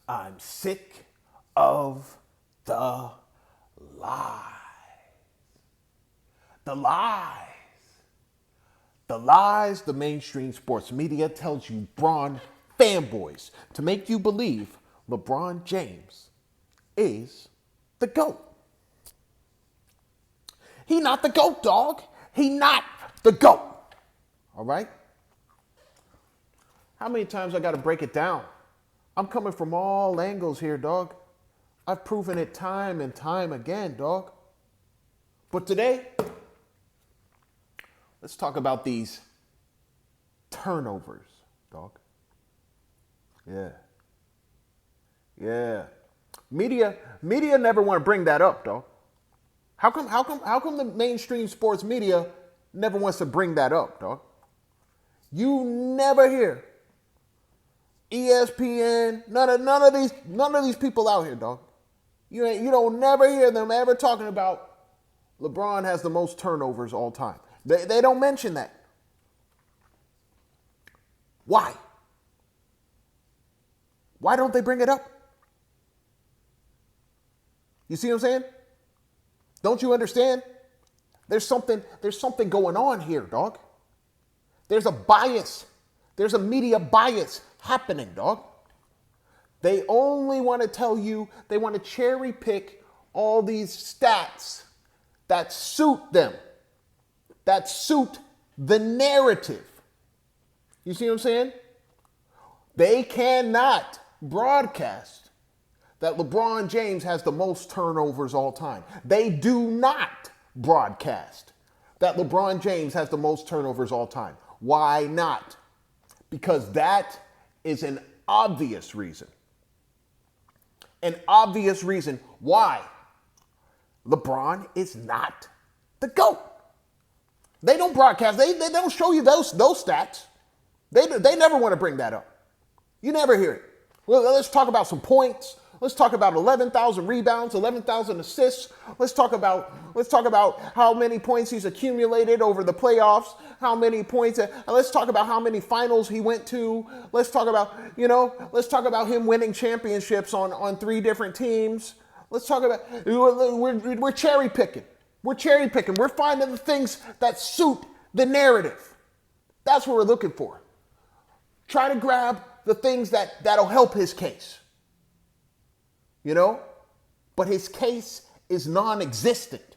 I'm sick of the lies. The lies. The lies the mainstream sports media tells you Bron fanboys to make you believe LeBron James is the GOAT. He not the GOAT, dog. He not the GOAT. All right? How many times I got to break it down? I'm coming from all angles here, dog. I've proven it time and time again, dog. But today, let's talk about these turnovers, dog. Yeah. Media never want to bring that up, dog. How come the mainstream sports media never wants to bring that up, dog? You never hear ESPN, none of these people out here, dog. You don't never hear them ever talking about LeBron has the most turnovers all time. They don't mention that. Why? Why don't they bring it up? You see what I'm saying? Don't you understand? There's something going on here, dog. There's a bias. There's a media bias happening, dog. They only want to tell you, they want to cherry pick all these stats that suit them, that suit the narrative. You see what I'm saying? They cannot broadcast that LeBron James has the most turnovers all time. They do not broadcast that LeBron James has the most turnovers all time. Why not? Because that is an obvious reason. An obvious reason why LeBron is not the GOAT. They don't broadcast. They don't show you those stats. They never want to bring that up. You never hear it. Well, let's talk about some points. Let's talk about 11,000 rebounds, 11,000 assists. Let's talk about how many points he's accumulated over the playoffs, how many points. Let's talk about how many finals he went to. Let's talk about him winning championships on 3 different teams. Let's talk about, we're cherry picking. We're cherry picking. We're finding the things that suit the narrative. That's what we're looking for. Try to grab the things that'll help his case. But his case is non-existent.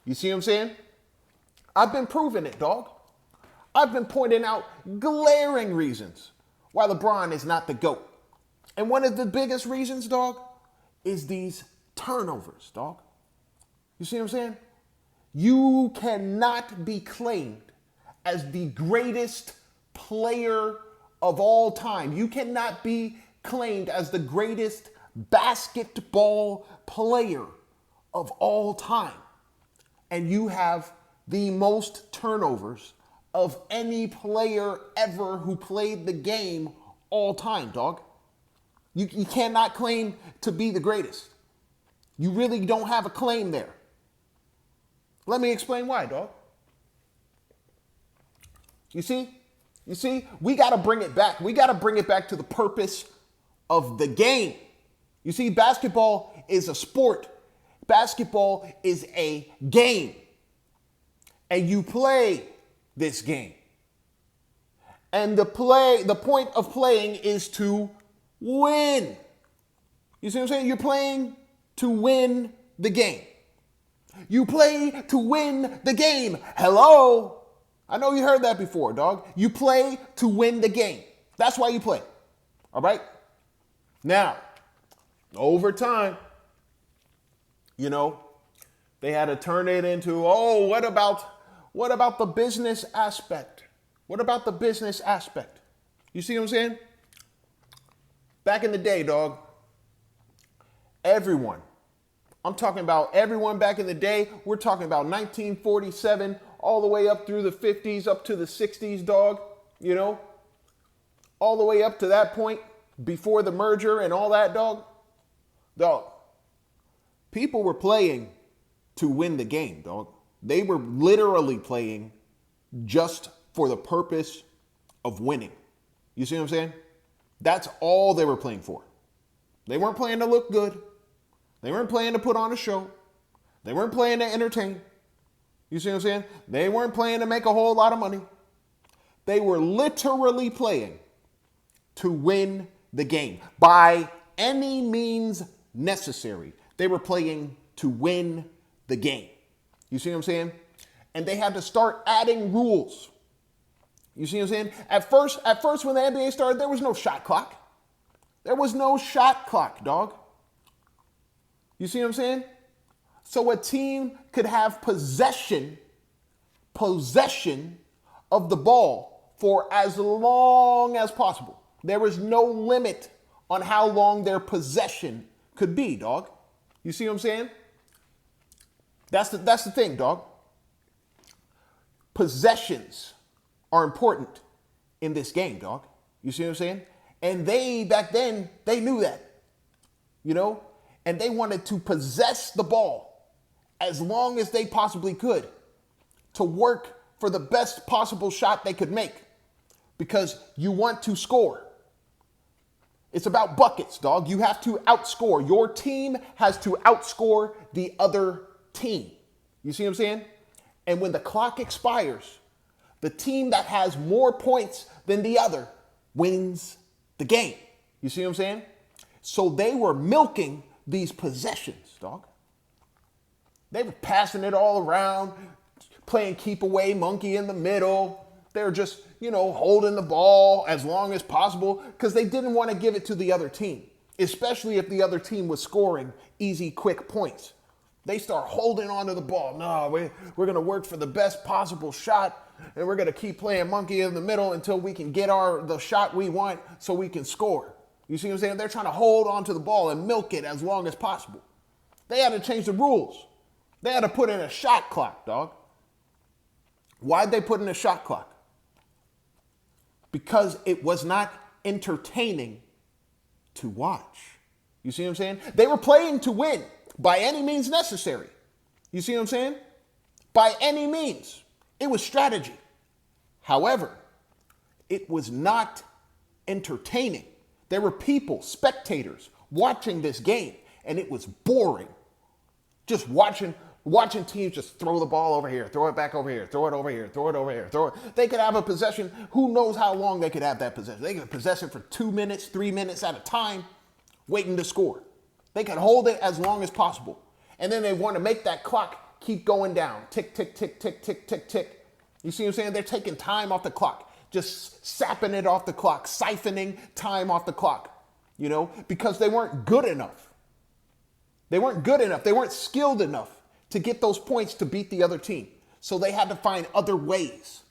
You see what I'm saying? I've been proving it, dog. I've been pointing out glaring reasons why LeBron is not the GOAT. And one of the biggest reasons, dog, is these turnovers, dog. You see what I'm saying? You cannot be claimed as the greatest player of all time. You cannot be claimed as the greatest basketball player of all time. And you have the most turnovers of any player ever who played the game all time, dog. You cannot claim to be the greatest. You really don't have a claim there. Let me explain why, dog. You see, we got to bring it back. We got to bring it back to the purpose of the game. You see, basketball is a sport. Basketball is a game. And you play this game. And the point of playing is to win. You see what I'm saying? You're playing to win the game. You play to win the game. Hello? I know you heard that before, dog. You play to win the game. That's why you play. All right? Now, over time, they had to turn it into, what about the business aspect? What about the business aspect? You see what I'm saying? Back in the day, dog, I'm talking about everyone back in the day. We're talking about 1947 all the way up through the 50s, up to the 60s, dog, all the way up to that point before the merger and all that, dog. People were playing to win the game, dog. They were literally playing just for the purpose of winning. You see what I'm saying? That's all they were playing for. They weren't playing to look good. They weren't playing to put on a show. They weren't playing to entertain. You see what I'm saying? They weren't playing to make a whole lot of money. They were literally playing to win the game by any means necessary. They were playing to win the game. You see what I'm saying? And they had to start adding rules. You see what I'm saying? At first when the NBA started, there was no shot clock. There was no shot clock, dog. You see what I'm saying? So a team could have possession of the ball for as long as possible. There was no limit on how long their possession could be, dog. You see what I'm saying? That's the thing, dog. Possessions are important in this game, dog. You see what I'm saying? And they, back then, they knew that, you know? And they wanted to possess the ball as long as they possibly could to work for the best possible shot they could make, because you want to score. It's about buckets, dog. You have to outscore. Your team has to outscore the other team. You see what I'm saying? And when the clock expires, the team that has more points than the other wins the game. You see what I'm saying? So they were milking these possessions, dog. They were passing it all around, playing keep away monkey in the middle. They were just, holding the ball as long as possible because they didn't want to give it to the other team, especially if the other team was scoring easy, quick points. They start holding onto the ball. No, we're going to work for the best possible shot, and we're going to keep playing monkey in the middle until we can get the shot we want so we can score. You see what I'm saying? They're trying to hold onto the ball and milk it as long as possible. They had to change the rules. They had to put in a shot clock, dog. Why'd they put in a shot clock? Because it was not entertaining to watch. You see what I'm saying? They were playing to win by any means necessary. You see what I'm saying? By any means. It was strategy. However, it was not entertaining. There were people, spectators, watching this game, and it was boring. Just watching teams just throw the ball over here, throw it back over here, throw it over here, throw it over here, throw it. They could have a possession. Who knows how long they could have that possession? They could possess it for 2 minutes, 3 minutes at a time, waiting to score. They could hold it as long as possible. And then they want to make that clock keep going down. Tick, tick, tick, tick, tick, tick, tick. You see what I'm saying? They're taking time off the clock, just sapping it off the clock, siphoning time off the clock, because they weren't good enough. They weren't good enough. They weren't skilled enough to get those points to beat the other team. So they had to find other ways.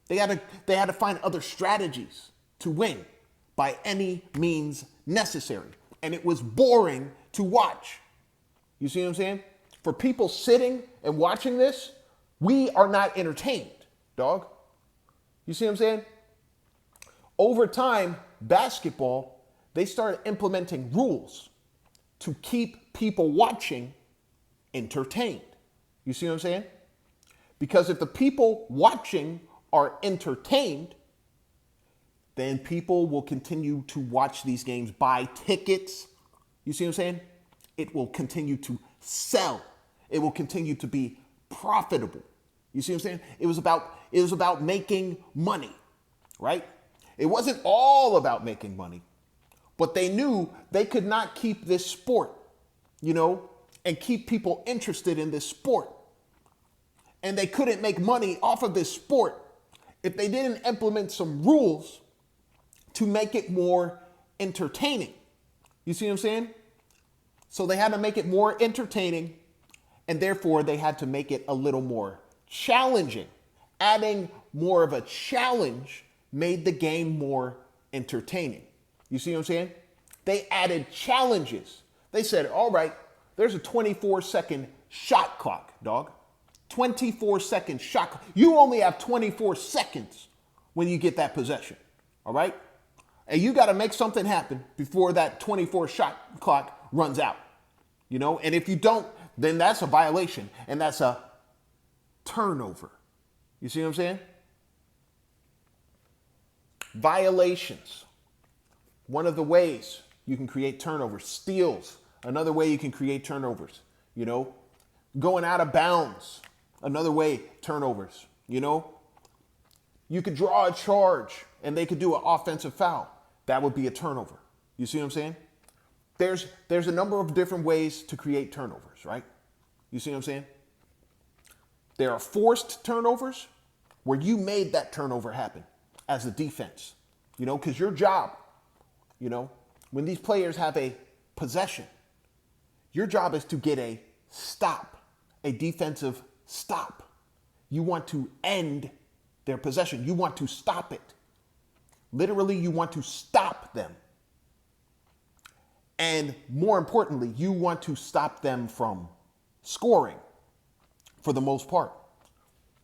They had to find other strategies to win by any means necessary. And it was boring to watch. You see what I'm saying? For people sitting and watching this, we are not entertained, dog. You see what I'm saying? Over time, basketball, they started implementing rules to keep people watching entertained. You see what I'm saying? Because if the people watching are entertained, then people will continue to watch these games, buy tickets. You see what I'm saying? It will continue to sell. It will continue to be profitable. You see what I'm saying? It was about making money, right? It wasn't all about making money, but they knew they could not keep this sport, and keep people interested in this sport. And they couldn't make money off of this sport if they didn't implement some rules to make it more entertaining. You see what I'm saying? So they had to make it more entertaining, and therefore they had to make it a little more challenging. Adding more of a challenge made the game more entertaining. You see what I'm saying? They added challenges. They said, all right, there's a 24-second shot clock, dog. 24-second shot clock. You only have 24 seconds when you get that possession, all right? And you got to make something happen before that 24 shot clock runs out, And if you don't, then that's a violation, and that's a turnover. You see what I'm saying? Violations. One of the ways, you can create turnovers. Steals, another way you can create turnovers. Going out of bounds, another way, turnovers. You could draw a charge and they could do an offensive foul. That would be a turnover. You see what I'm saying? There's a number of different ways to create turnovers, right? You see what I'm saying? There are forced turnovers where you made that turnover happen as a defense, because your job, when these players have a possession, your job is to get a stop, a defensive stop. You want to end their possession. You want to stop it. Literally, you want to stop them. And more importantly, you want to stop them from scoring for the most part,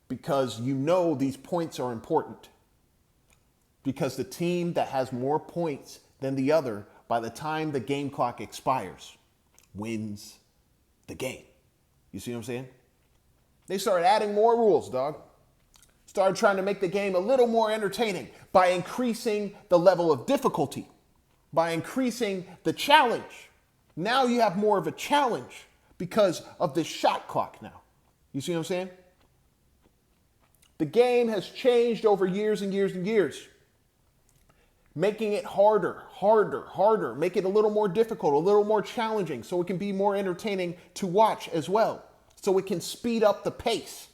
because these points are important. Because the team that has more points than the other by the time the game clock expires wins the game. You see what I'm saying? They started adding more rules, dog. Started trying to make the game a little more entertaining by increasing the level of difficulty, by increasing the challenge. Now you have more of a challenge because of the shot clock now. You see what I'm saying? The game has changed over years and years and years, making it harder, make it a little more difficult, a little more challenging, so it can be more entertaining to watch as well, so it can speed up the pace.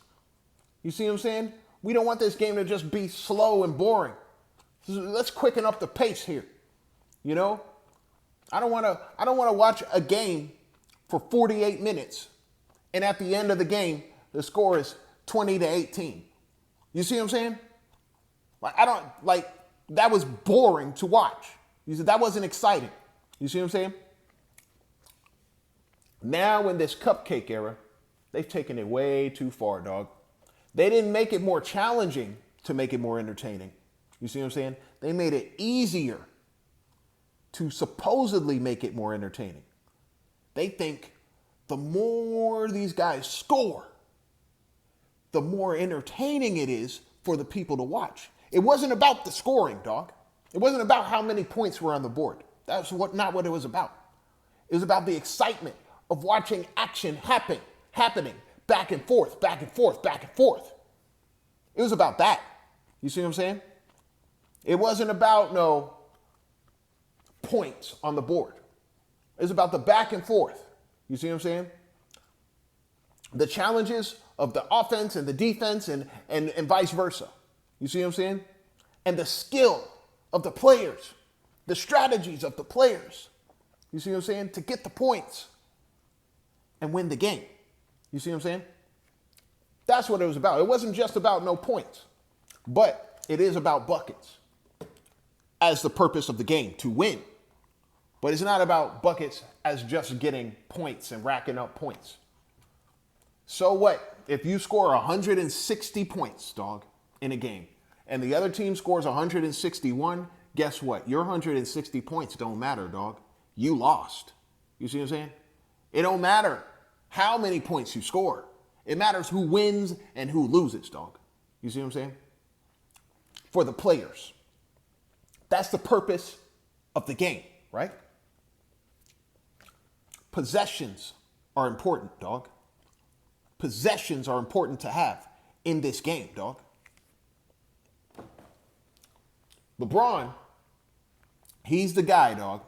You see what I'm saying? We don't want this game to just be slow and boring. Let's quicken up the pace here. I don't want to watch a game for 48 minutes and at the end of the game the score is 20-18. You see what I'm saying? That was boring to watch. You see, that wasn't exciting. You see what I'm saying? Now in this cupcake era, they've taken it way too far, dog. They didn't make it more challenging to make it more entertaining. You see what I'm saying? They made it easier to supposedly make it more entertaining. They think the more these guys score, the more entertaining it is for the people to watch. It wasn't about the scoring, dog. It wasn't about how many points were on the board. That's not what it was about. It was about the excitement of watching action happening back and forth, back and forth, back and forth. It was about that. You see what I'm saying? It wasn't about no points on the board. It was about the back and forth. You see what I'm saying? The challenges of the offense and the defense and vice versa. You see what I'm saying? And the skill of the players, the strategies of the players. You see what I'm saying? To get the points and win the game. You see what I'm saying? That's what it was about. It wasn't just about no points, but it is about buckets as the purpose of the game, to win. But it's not about buckets as just getting points and racking up points. So what? If you score 160 points, dog, in a game, and the other team scores 161, guess what? Your 160 points don't matter, dog. You lost. You see what I'm saying? It don't matter how many points you score. It matters who wins and who loses, dog. You see what I'm saying? For the players. That's the purpose of the game, right? Possessions are important, dog. Possessions are important to have in this game, dog. LeBron, he's the guy, dog.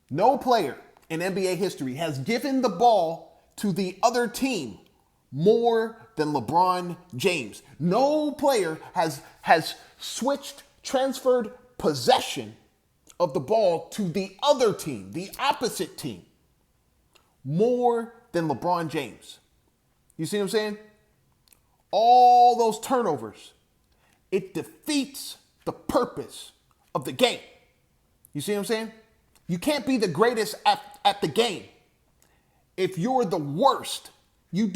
No player in NBA history has given the ball to the other team more than LeBron James. No player has transferred possession of the ball to the other team, the opposite team, more than LeBron James. You see what I'm saying? All those turnovers, it defeats the purpose of the game. You see what I'm saying? You can't be the greatest at the game if you're the worst. You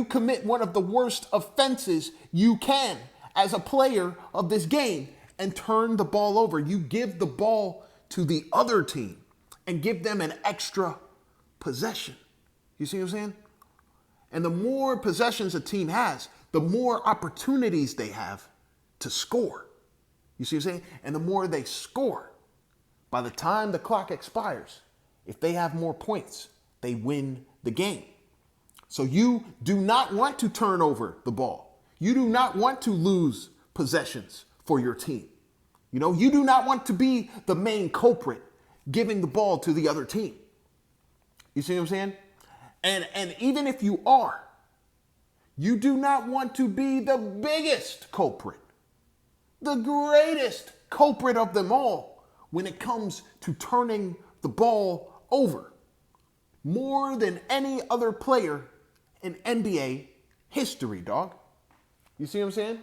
commit one of the worst offenses you can as a player of this game and turn the ball over. You give the ball to the other team and give them an extra possession. You see what I'm saying? And the more possessions a team has, the more opportunities they have to score. You see what I'm saying? And the more they score, By the time the clock expires, if they have more points, they win the game. So you do not want to turn over the ball. You do not want to lose possessions for your team. You know, you do not want to be the main culprit giving the ball to the other team. You see what I'm saying? And even if you are, you do not want to be the biggest culprit, the greatest culprit of them all when it comes to turning the ball over. More than any other player in NBA history, dog. You see what I'm saying?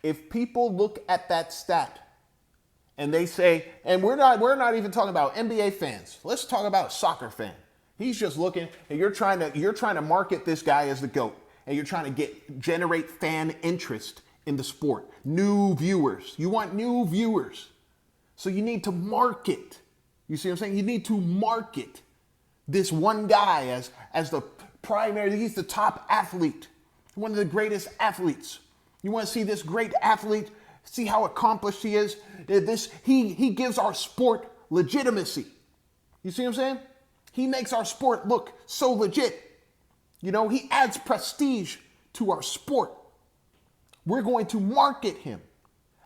If people look at that stat and they say, and we're not even talking about NBA fans. Let's talk about a soccer fan. He's just looking, and you're trying to market this guy as the GOAT, and you're trying to generate fan interest in the sport. New viewers. You want new viewers. So you need to market. You see what I'm saying? You need to market this one guy as the primary. He's the top athlete, one of the greatest athletes. You want to see this great athlete, see how accomplished he is. He gives our sport legitimacy. You see what I'm saying? He makes our sport look so legit. You know, he adds prestige to our sport. We're going to market him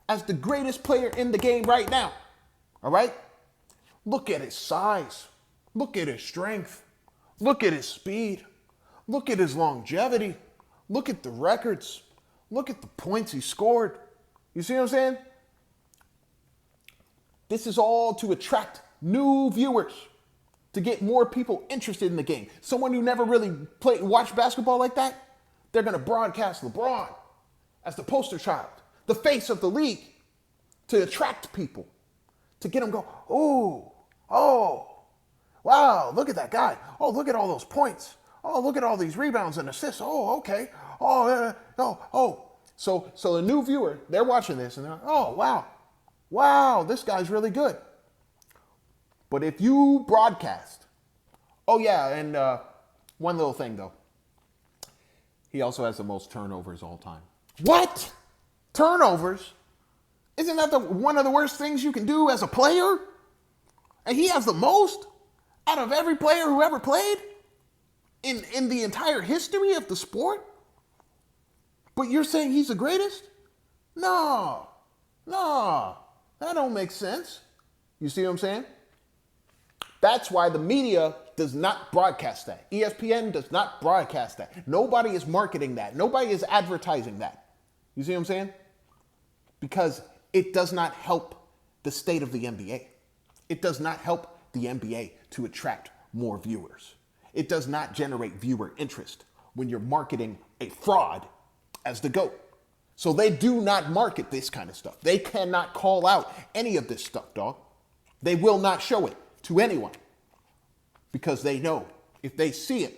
as the greatest player in the game right now. All right? Look at his size. Look at his strength. Look at his speed. Look at his longevity. Look at the records. Look at the points he scored. You see what I'm saying? This is all to attract new viewers, to get more people interested in the game. Someone who never really watched basketball like that, they're going to broadcast LeBron as the poster child, the face of the league, to attract people, to get them go, oh, wow, look at that guy. Oh, look at all those points. Oh, look at all these rebounds and assists. Oh, okay. So a new viewer, they're watching this and they're like, wow, this guy's really good. But if you broadcast, and one little thing though, he also has the most turnovers all time. What? Turnovers? Isn't that one of the worst things you can do as a player? And he has the most out of every player who ever played in the entire history of the sport? But you're saying he's the greatest? No, that don't make sense. You see what I'm saying? That's why the media does not broadcast that. ESPN does not broadcast that. Nobody is marketing that. Nobody is advertising that. You see what I'm saying? Because it does not help the state of the NBA. It does not help the NBA to attract more viewers. It does not generate viewer interest when you're marketing a fraud as the GOAT. So they do not market this kind of stuff. They cannot call out any of this stuff, dog. They will not show it to anyone because they know if they see it,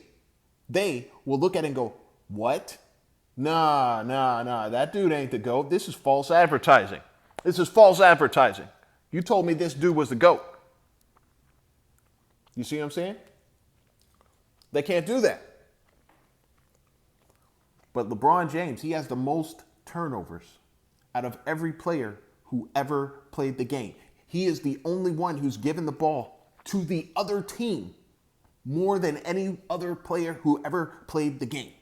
they will look at it and go, what? Nah, that dude ain't the GOAT. This is false advertising. You told me this dude was the GOAT. You see what I'm saying? They can't do that. But LeBron James, he has the most turnovers out of every player who ever played the game. He is the only one who's given the ball to the other team more than any other player who ever played the game.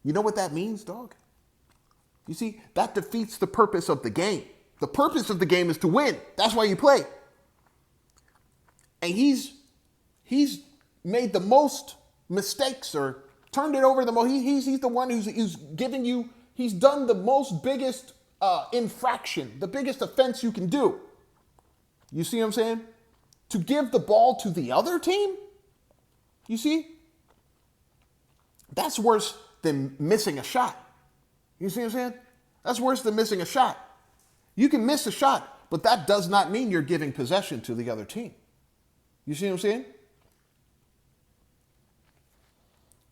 You know what that means, dog? You see, that defeats the purpose of the game. The purpose of the game is to win. That's why you play. And he's made the most mistakes or turned it over the most. He's the one who's giving you, he's done the most biggest infraction, the biggest offense you can do. You see what I'm saying? To give the ball to the other team? You see? That's worse than missing a shot. You see what I'm saying? That's worse than missing a shot. You can miss a shot, but that does not mean you're giving possession to the other team. You see what I'm saying?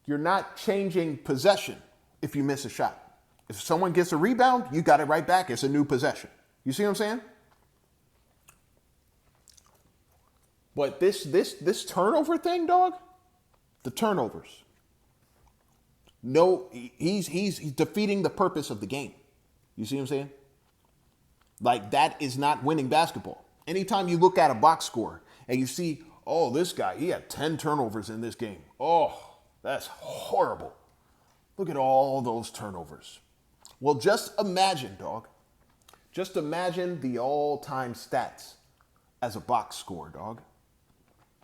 You're not changing possession if you miss a shot. If someone gets a rebound, you got it right back. It's a new possession. You see what I'm saying? But this turnover thing, dog, the turnovers. No, he's defeating the purpose of the game. You see what I'm saying? Like, that is not winning basketball. Anytime you look at a box score and you see, oh, this guy, he had 10 turnovers in this game. Oh, that's horrible. Look at all those turnovers. Well, just imagine, dog. Just imagine the all-time stats as a box score, dog.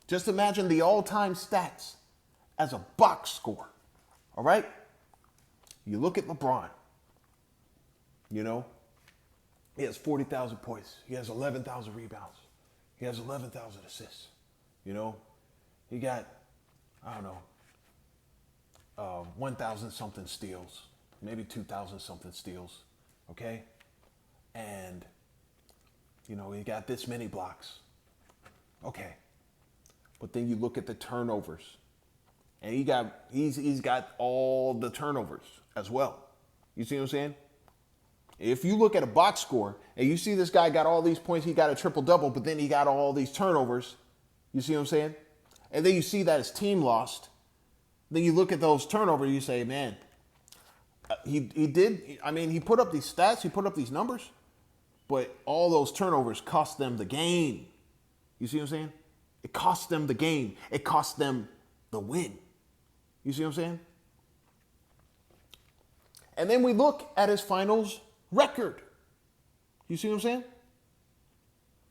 Just imagine the all-time stats as a box score. All right? You look at LeBron. You know, he has 40,000 points. He has 11,000 rebounds. He has 11,000 assists. You know, he got, I don't know, 1,000 something steals, maybe 2,000 something steals. Okay? And, you know, he got this many blocks. Okay. But then you look at the turnovers. And he's got all the turnovers as well. You see what I'm saying? If you look at a box score and you see this guy got all these points, he got a triple-double, but then he got all these turnovers. You see what I'm saying? And then you see that his team lost. Then you look at those turnovers, you say, man, he put up these stats, he put up these numbers, but all those turnovers cost them the game. You see what I'm saying? It cost them the game. It cost them the win. You see what I'm saying? And then we look at his finals record. You see what I'm saying?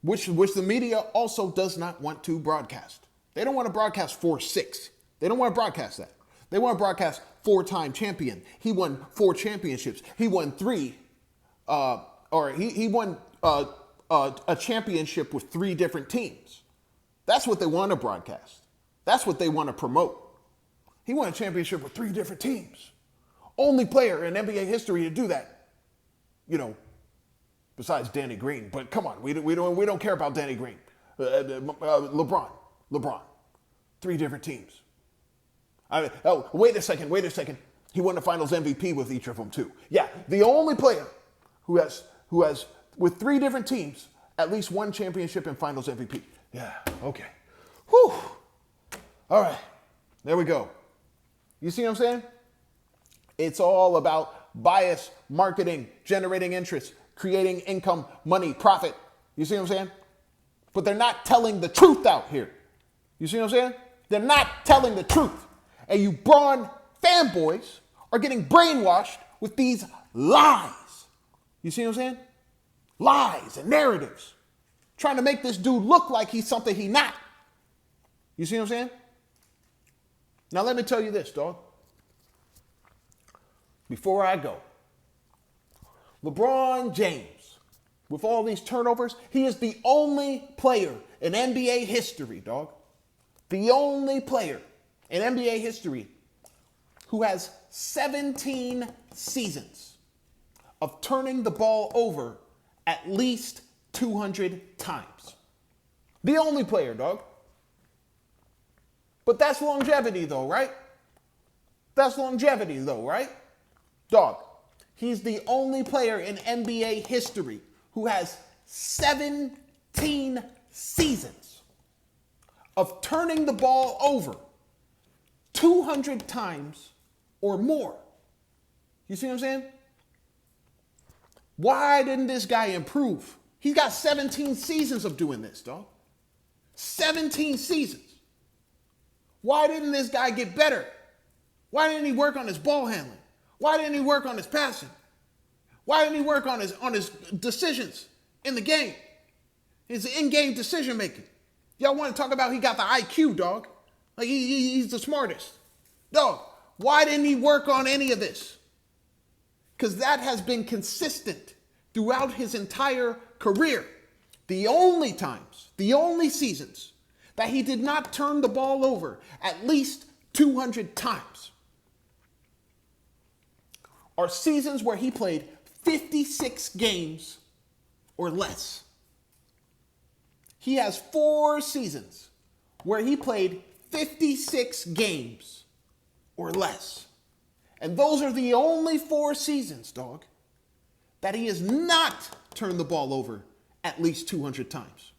Which the media also does not want to broadcast. They don't want to broadcast 4-6. They don't want to broadcast that. They want to broadcast 4-time champion. He won 4 championships. He won 3, he won a championship with 3 different teams. That's what they want to broadcast. That's what they want to promote. He won a championship with 3 different teams. Only player in NBA history to do that. You know, besides Danny Green. But come on, we don't care about Danny Green. LeBron. 3 different teams. Wait a second. He won the Finals MVP with each of them too. Yeah, the only player who has with 3 different teams at least 1 championship and Finals MVP. Yeah. Okay. Whew. All right. There we go. You see what I'm saying? It's all about bias, marketing, generating interest, creating income, money, profit. You see what I'm saying? But they're not telling the truth out here. You see what I'm saying? They're not telling the truth. And you Braun fanboys are getting brainwashed with these lies. You see what I'm saying? Lies and narratives. Trying to make this dude look like he's something he's not. You see what I'm saying? Now let me tell you this, dog. Before I go, LeBron James, with all these turnovers, he is the only player in NBA history, dog. The only player in NBA history who has 17 seasons of turning the ball over at least 200 times. The only player, dog. But that's longevity, though, right? That's longevity, though, right? Dog, he's the only player in NBA history who has 17 seasons of turning the ball over 200 times or more. You see what I'm saying? Why didn't this guy improve? He's got 17 seasons of doing this, dog. 17 seasons. Why didn't this guy get better? Why didn't he work on his ball handling? Why didn't he work on his passing? Why didn't he work on his decisions in the game? His in-game decision making. Y'all want to talk about he got the IQ, dog. Like he's the smartest. Dog, why didn't he work on any of this? Because that has been consistent throughout his entire career. The only times, the only seasons that he did not turn the ball over at least 200 times are seasons where he played 56 games or less. He has 4 seasons where he played 56 games or less. And those are the only 4 seasons, dog, that he has not turned the ball over at least 200 times.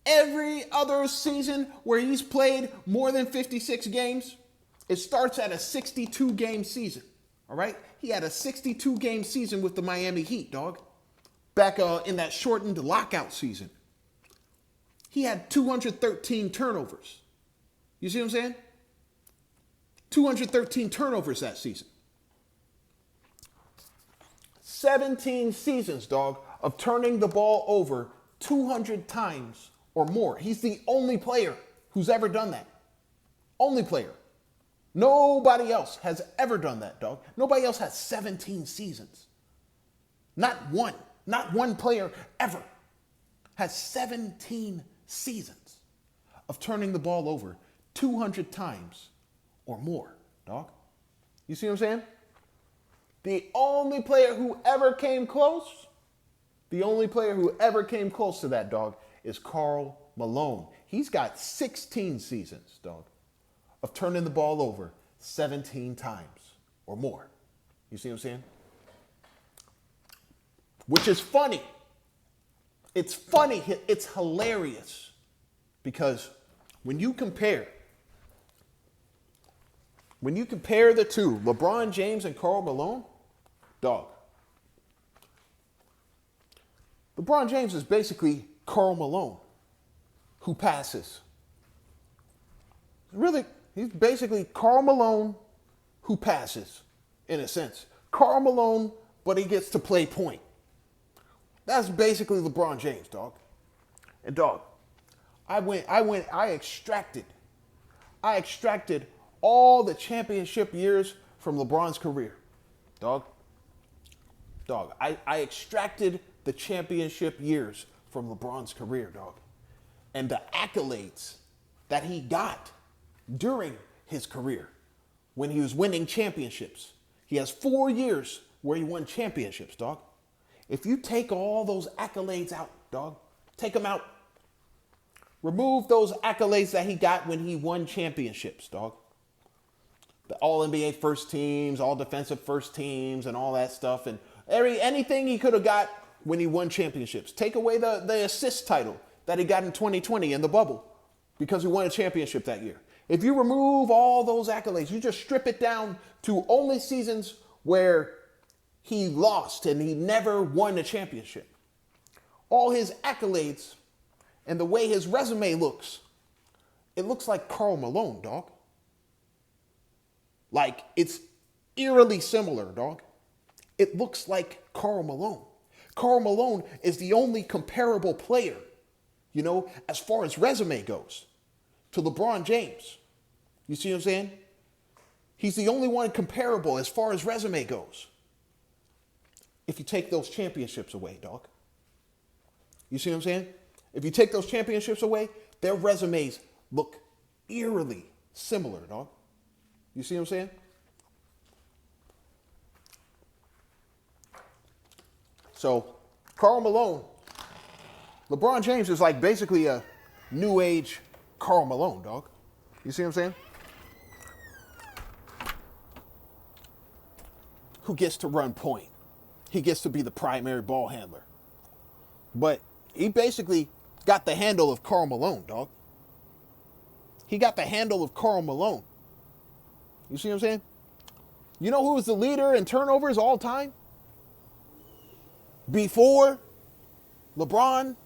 Every other season where he's played more than 56 games, it starts at a 62-game season. All right? He had a 62-game season with the Miami Heat, dog. back in that shortened lockout season. He had 213 turnovers. You see what I'm saying? 213 turnovers that season. 17 seasons, dog, of turning the ball over 200 times or more. He's the only player who's ever done that. Only player. Nobody else has ever done that, dog. Nobody else has 17 seasons. Not one player ever has 17 seasons of turning the ball over 200 times or more, dog. You see what I'm saying? The only player who ever came close, to that, dog, is Karl Malone. He's got 16 seasons, dog, of turning the ball over 17 times or more. You see what I'm saying? Which is funny. It's funny. It's hilarious. Because when you compare the two, LeBron James and Karl Malone, dog, LeBron James is basically Karl Malone who passes. Really, he's basically Karl Malone who passes, in a sense. Karl Malone, but he gets to play point. That's basically LeBron James, dog. And dog, I extracted all the championship years from LeBron's career. Dog, I extracted the championship years from LeBron's career, dog. And the accolades that he got during his career when he was winning championships. He has 4 years where he won championships, dog. If you take all those accolades out, dog, take them out. Remove those accolades that he got when he won championships, dog. The All-NBA first teams, all defensive first teams, and all that stuff. And anything he could have got when he won championships. Take away the assist title that he got in 2020 in the bubble because he won a championship that year. If you remove all those accolades, you just strip it down to only seasons where he lost and he never won a championship. All his accolades and the way his resume looks, it looks like Karl Malone, dog. Like, it's eerily similar, dog. It looks like Karl Malone. Karl Malone is the only comparable player, as far as resume goes, to LeBron James. You see what I'm saying? He's the only one comparable as far as resume goes. If you take those championships away, dog. You see what I'm saying? If you take those championships away, their resumes look eerily similar, dog. You see what I'm saying? So, Karl Malone, LeBron James is like basically a new age Karl Malone, dog. You see what I'm saying? Who gets to run point. He gets to be the primary ball handler. But he basically got the handle of Karl Malone, dog. He got the handle of Karl Malone. You see what I'm saying? You know who was the leader in turnovers all time? Before LeBron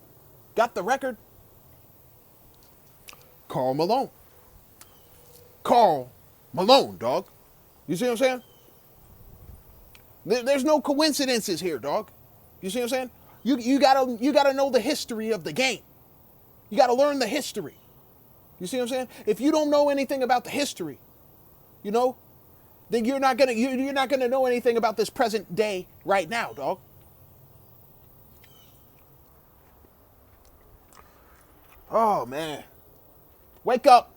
got the record? Karl Malone. Karl Malone, dog. You see what I'm saying? There's no coincidences here, dog. You see what I'm saying? You gotta know the history of the game. You gotta learn the history. You see what I'm saying? If you don't know anything about the history, then you're not gonna know anything about this present day right now, dog. Oh man. Wake up.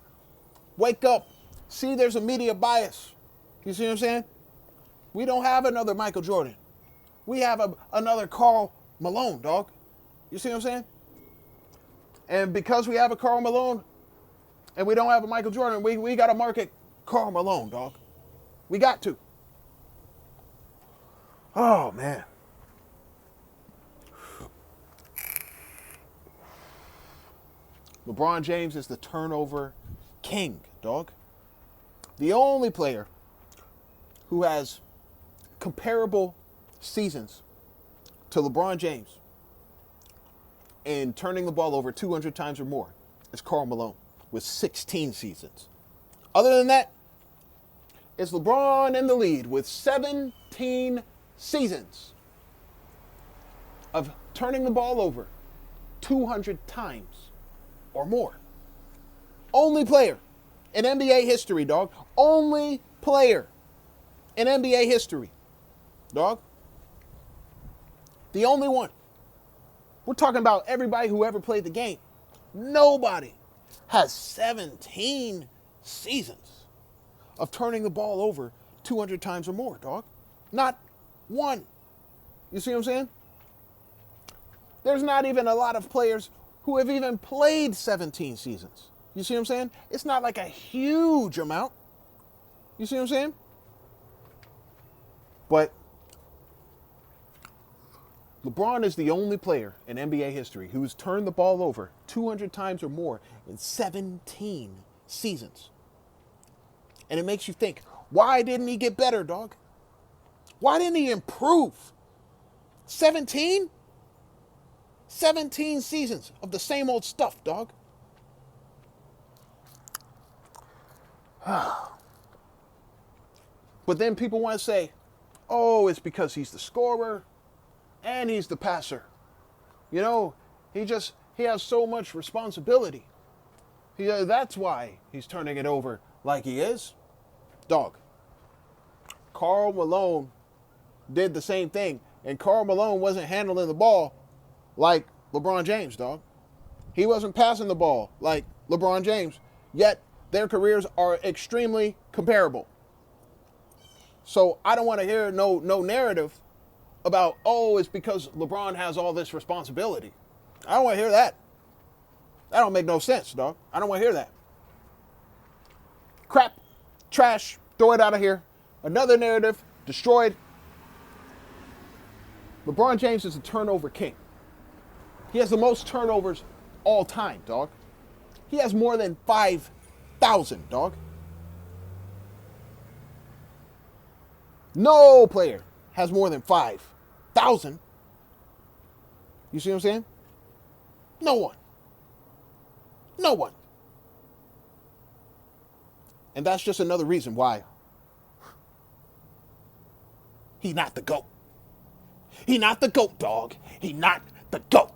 Wake up. See, there's a media bias. You see what I'm saying? We don't have another Michael Jordan. We have another Karl Malone, dog. You see what I'm saying? And because we have a Karl Malone and we don't have a Michael Jordan, we got to market Karl Malone, dog. We got to. Oh, man. LeBron James is the turnover king, dog. The only player who has comparable seasons to LeBron James in turning the ball over 200 times or more is Karl Malone with 16 seasons. Other than that, it's LeBron in the lead with 17 seasons of turning the ball over 200 times or more. Only player in NBA history, dog. Only player in NBA history, dog. The only one. We're talking about everybody who ever played the game. Nobody has 17 seasons of turning the ball over 200 times or more, dog. Not one. You see what I'm saying? There's not even a lot of players who have even played 17 seasons. You see what I'm saying? It's not like a huge amount. You see what I'm saying? But LeBron is the only player in NBA history who's turned the ball over 200 times or more in 17 seasons. And it makes you think, why didn't he get better, dog? Why didn't he improve? 17? 17 seasons of the same old stuff, dog. But then people want to say, oh, it's because he's the scorer and he's the passer. You know, he has so much responsibility. That's why he's turning it over like he is. Dog. Karl Malone did the same thing, and Karl Malone wasn't handling the ball like LeBron James, dog. He wasn't passing the ball like LeBron James, yet their careers are extremely comparable. So I don't want to hear no narrative about, oh, it's because LeBron has all this responsibility. I don't want to hear that. That don't make no sense, dog. I don't want to hear that. Crap, trash, throw it out of here. Another narrative, destroyed. LeBron James is a turnover king. He has the most turnovers all time, dog. He has more than 5,000, dog. No player has more than 5,000. You see what I'm saying? No one. No one. And that's just another reason why he not the GOAT. He not the GOAT, dog. He not the GOAT.